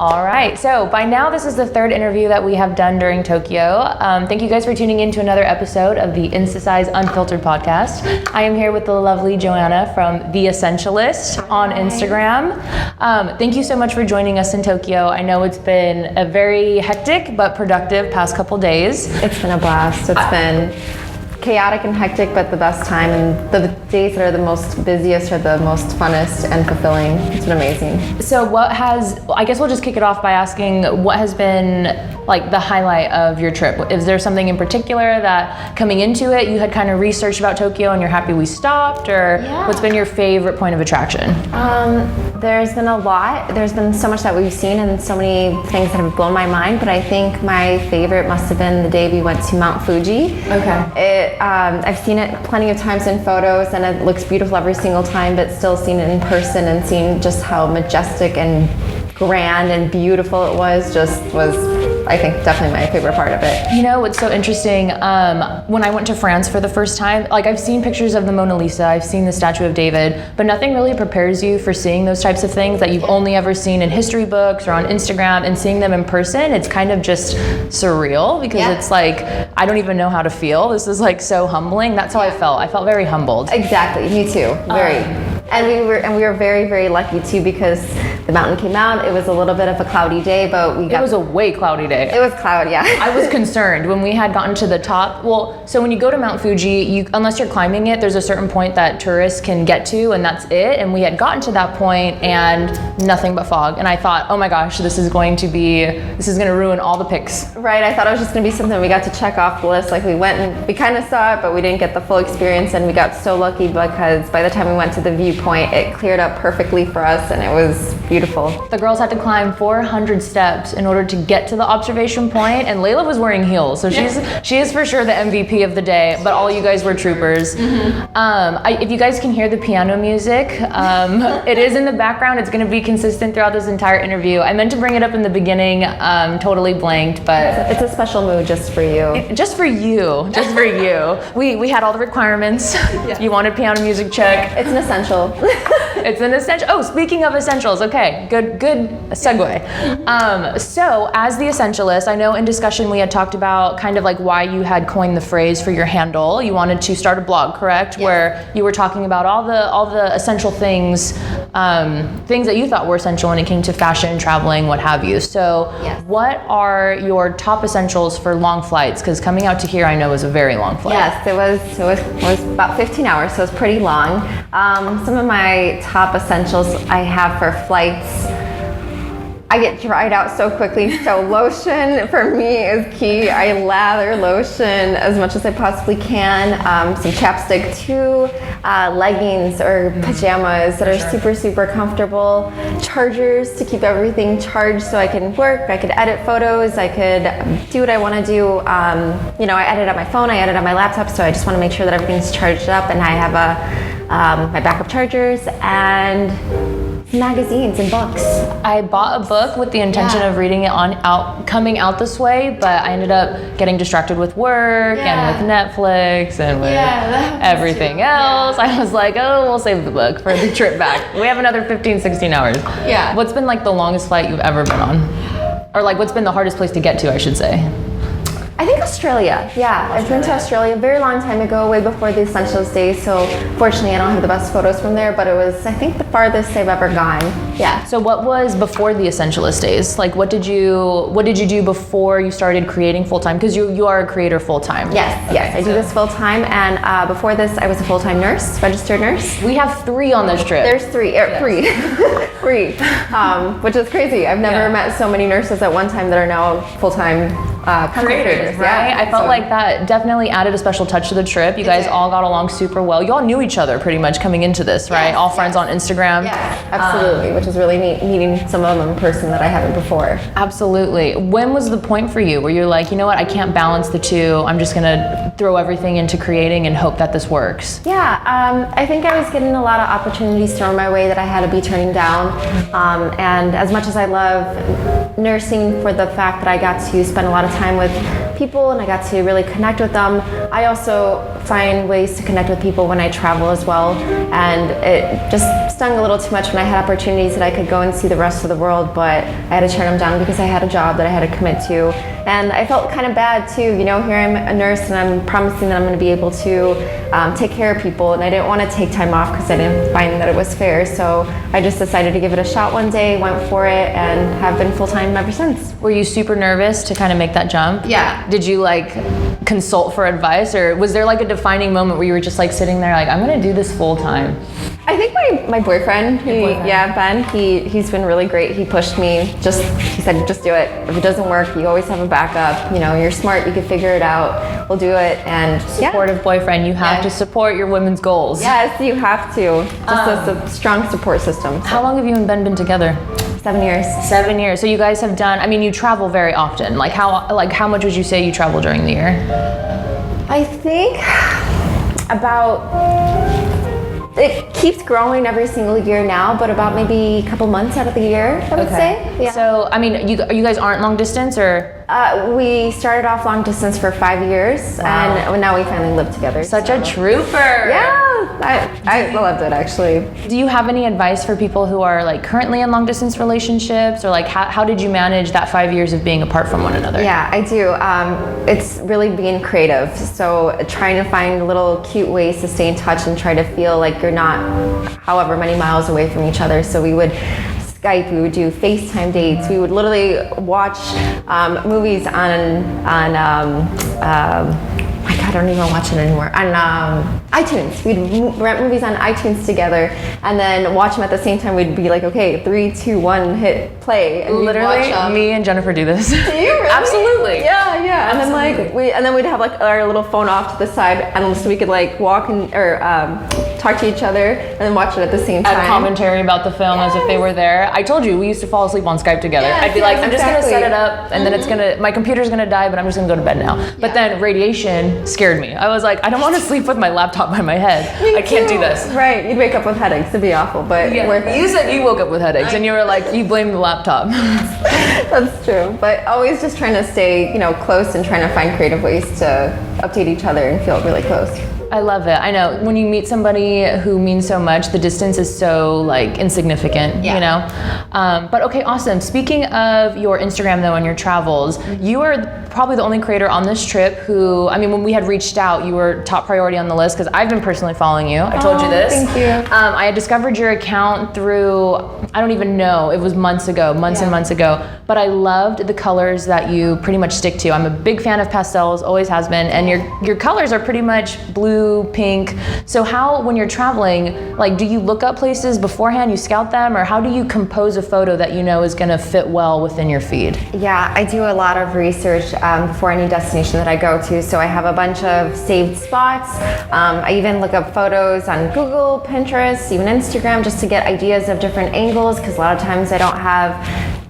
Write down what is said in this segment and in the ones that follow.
All right, so by now this is the third interview that we have done during Tokyo. Thank you guys for tuning in to another episode of the Instasize Unfiltered Podcast. I am here with the lovely Joanna from The Essentialist on Instagram. Thank you so much for joining us in Tokyo. I know it's been a very hectic but productive past couple days. It's been a blast. It's been chaotic and hectic, but the best time, and the days that are the most busiest are the most funnest and fulfilling. It's been amazing. So I guess we'll just kick it off by asking what has been like the highlight of your trip. Is there something in particular that coming into it you had kind of researched about Tokyo and you're happy we stopped, or what's been your favorite point of attraction? There's been a lot. There's been so much that we've seen and so many things that have blown my mind, but I think my favorite must have been the day we went to Mount Fuji. Okay. I've seen it plenty of times in photos and it looks beautiful every single time, but still seeing it in person and seeing just how majestic and grand and beautiful it was I think definitely my favorite part of it. You know what's so interesting, when I went to France for the first time, like I've seen pictures of the Mona Lisa, I've seen the Statue of David, but nothing really prepares you for seeing those types of things that you've only ever seen in history books or on Instagram, and seeing them in person, it's kind of just surreal because it's like, I don't even know how to feel. This is like so humbling. That's how I felt. I felt very humbled. Exactly, me too, very. And we were very, very lucky too, because the mountain came out. It was a little bit of a cloudy day, but it was a way cloudy day. It was cloudy, yeah. I was concerned when we had gotten to the top. Well, so when you go to Mount Fuji, unless you're climbing it, there's a certain point that tourists can get to, and that's it. And we had gotten to that point and nothing but fog. And I thought, oh my gosh, this is going to ruin all the pics. Right, I thought it was just gonna be something we got to check off the list. Like we went and we kind of saw it, but we didn't get the full experience, and we got so lucky because by the time we went to the viewpoint, it cleared up perfectly for us and it was beautiful. The girls had to climb 400 steps in order to get to the observation point, and Layla was wearing heels, so she is for sure the MVP of the day, but all you guys were troopers. If you guys can hear the piano music, it is in the background. It's going to be consistent throughout this entire interview. I meant to bring it up in the beginning, totally blanked, but it's a special mood just for you. Just for you. We had all the requirements. You wanted piano music, check. It's an essential. It's an essential. Oh, speaking of essentials, okay, good segue. So as the Essentialist, I know in discussion we had talked about kind of like why you had coined the phrase for your handle. You wanted to start a blog, correct? Yes. Where you were talking about all the essential things, things that you thought were essential when it came to fashion, traveling, what have you. So what are your top essentials for long flights? Because coming out to here, I know, was a very long flight. Yes, it was about 15 hours, so it's pretty long. Some of my top essentials I have for flights, I get dried out so quickly, so lotion for me is key. I lather lotion as much as I possibly can. Some chapstick too, leggings or pajamas that are super, super comfortable. Chargers to keep everything charged so I can work, I could edit photos, I could do what I want to do. I edit on my phone, I edit on my laptop, so I just want to make sure that everything's charged up, and I have my backup chargers and magazines and books. I bought a book with the intention of reading it coming out this way, but I ended up getting distracted with work and with Netflix and with everything else. I was like, oh, we'll save the book for the trip back. We have another 15, 16 hours. Yeah. What's been like the longest flight you've ever been on? Or like what's been the hardest place to get to, I should say? I think Australia. I've been to Australia a very long time ago, way before the Essentials days, so fortunately I don't have the best photos from there, but it was, I think, the farthest I've ever gone. Yeah. So what was before the Essentialist days? Like what did you do before you started creating full-time? Because you are a creator full-time. Yes, I do this full-time, and before this I was a full-time nurse, registered nurse. We have 3 on this trip. There's 3, three, which is crazy. I've never met so many nurses at one time that are now full-time creators, right? I felt like that definitely added a special touch to the trip. You guys all got along super well. You all knew each other pretty much coming into this, right? All friends on Instagram. Yes, absolutely, which is really neat, meeting some of them in person that I haven't before. Absolutely. When was the point for you where you're like, you know what, I can't balance the two. I'm just gonna throw everything into creating and hope that this works? I think I was getting a lot of opportunities thrown my way that I had to be turning down. And as much as I love nursing for the fact that I got to spend a lot of time with people and I got to really connect with them. I also find ways to connect with people when I travel as well, and it just stung a little too much when I had opportunities that I could go and see the rest of the world, but I had to turn them down because I had a job that I had to commit to. And I felt kind of bad too, you know, here I'm a nurse and I'm promising that I'm going to be able to take care of people, and I didn't want to take time off because I didn't find that it was fair. So I just decided to give it a shot one day, went for it, and have been full-time ever since. Were you super nervous to kind of make that jump? Yeah. Did you like consult for advice, or was there like a defining moment where you were just like sitting there like, I'm gonna do this full time? I think my boyfriend, Ben, he's been really great. He pushed me, he said, just do it. If it doesn't work, you always have a backup. You know, you're smart, you can figure it out. We'll do it. And supportive boyfriend, you have to support your women's goals. Yes, you have to. Just a strong support system. So. How long have you and Ben been together? 7 years. 7 years. So you guys have done, I mean, you travel very often. Like how much would you say you travel during the year? I think it keeps growing every single year now, but about maybe a couple months out of the year, I would say. Yeah. So, I mean, you guys aren't long distance, or? We started off long distance for 5 years, and now we finally live together. Such a trooper. Yeah, I loved it actually. Do you have any advice for people who are like currently in long distance relationships, or like how did you manage that 5 years of being apart from one another? Yeah, I do. It's really being creative. So trying to find little cute ways to stay in touch and try to feel like you're not however many miles away from each other. So we would Skype, we would do FaceTime dates, we would literally watch movies on I don't even watch it anymore, on iTunes. We'd rent movies on iTunes together and then watch them at the same time. We'd be like, okay, 3, 2, 1, hit play. And literally, me and Jennifer do this. Do you really? Absolutely. Yeah. And then we'd have like our little phone off to the side, and so we could like walk or talk to each other and then watch it at the same time. Have commentary about the film as if they were there. I told you, we used to fall asleep on Skype together. I'd be like, I'm just gonna set it up, and then my computer's gonna die, but I'm just gonna go to bed now. But then radiation scared me. I was like, I don't want to sleep with my laptop by my head. I can't do this. Right, you'd wake up with headaches. It'd be awful, but you said you woke up with headaches, and you were like, you blamed the laptop. That's true, but always just trying to stay, close and trying to find creative ways to update each other and feel really close. I love it. I know when you meet somebody who means so much, the distance is so like insignificant, But okay, awesome. Speaking of your Instagram though and your travels, you are probably the only creator on this trip who, I mean, when we had reached out, you were top priority on the list because I've been personally following you. I told you this. Thank you. I had discovered your account through, I don't even know, it was months and months ago, but I loved the colors that you pretty much stick to. I'm a big fan of pastels, always has been, and your colors are pretty much blue, pink. So how, when you're traveling, like, do you look up places beforehand, you scout them, or how do you compose a photo that you know is gonna fit well within your feed? Yeah, I do a lot of research before any destination that I go to. So I have a bunch of saved spots. I even look up photos on Google, Pinterest, even Instagram, just to get ideas of different angles, because a lot of times I don't have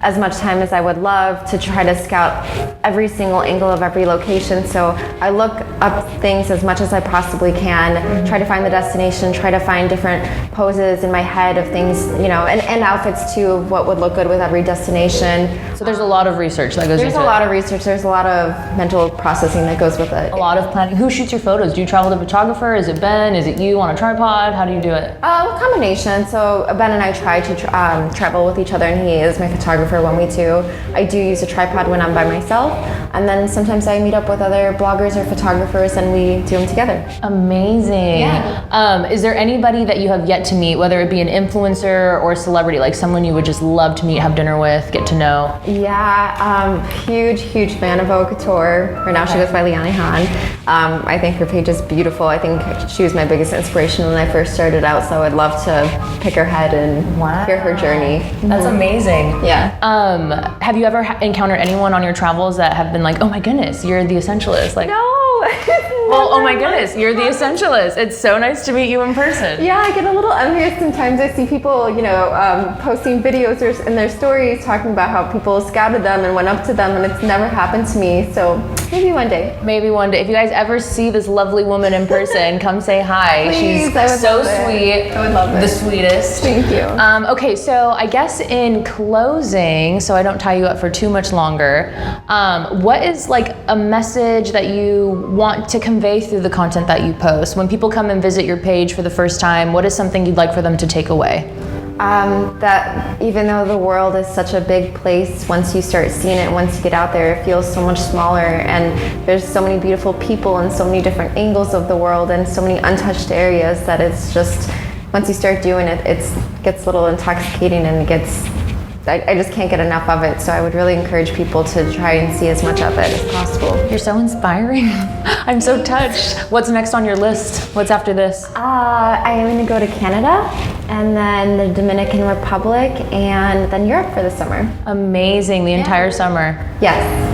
as much time as I would love to try to scout every single angle of every location. So I look up things as much as I possibly can, try to find the destination, try to find different poses in my head of things, and outfits too, of what would look good with every destination. So there's a lot of research that goes into it. There's a lot of research, there's a lot of mental processing that goes with it. A lot of planning. Who shoots your photos? Do you travel the photographer? Is it Ben? Is it you on a tripod? How do you do it? A combination. So Ben and I try to travel with each other, and he is my photographer when we do. I do use a tripod when I'm by myself, and then sometimes I meet up with other bloggers or photographers and we do them together. Amazing. Yeah. Is there anybody that you have yet to meet, whether it be an influencer or a celebrity, like someone you would just love to meet, have dinner with, get to know? Yeah, huge fan of Vogue Couture. Right now she goes by Liane Han. I think her page is beautiful. I think she was my biggest inspiration when I first started out, so I'd love to pick her head and hear her journey. That's amazing. Yeah. Have you ever encountered anyone on your travels that have been like, oh my goodness, you're the essentialist? Like, No, Well, oh my goodness, you're the Essentialist. It's so nice to meet you in person. Yeah, I get a little envious sometimes. I see people, posting videos in their stories talking about how people scouted them and went up to them, and it's never happened to me. So maybe one day. Maybe one day. If you guys ever see this lovely woman in person, come say hi. Please, She's so sweet. I would love it. The sweetest. Thank you. Okay, so I guess in closing, so I don't tie you up for too much longer, what is like a message that you want to convey through the content that you post? When people come and visit your page for the first time, what is something you'd like for them to take away? That even though the world is such a big place, once you start seeing it, once you get out there, it feels so much smaller, and there's so many beautiful people and so many different angles of the world and so many untouched areas that it's just, once you start doing it, it gets a little intoxicating, and I just can't get enough of it. So I would really encourage people to try and see as much of it as possible. You're so inspiring. I'm so touched. What's next on your list? What's after this? I am going to go to Canada, and then the Dominican Republic, and then Europe for the summer. Amazing. The entire summer. Yes.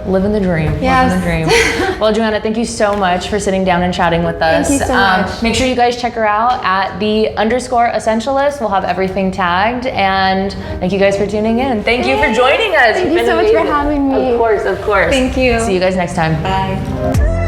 Living the dream. Yes. Living the dream. Well, Joanna, thank you so much for sitting down and chatting with us. Thank you so much. Make sure you guys check her out at _Essentialist. We'll have everything tagged, and thank you guys for tuning in. Thank you for joining us. Thank you so much for having me. Of course, of course. Thank you. See you guys next time. Bye.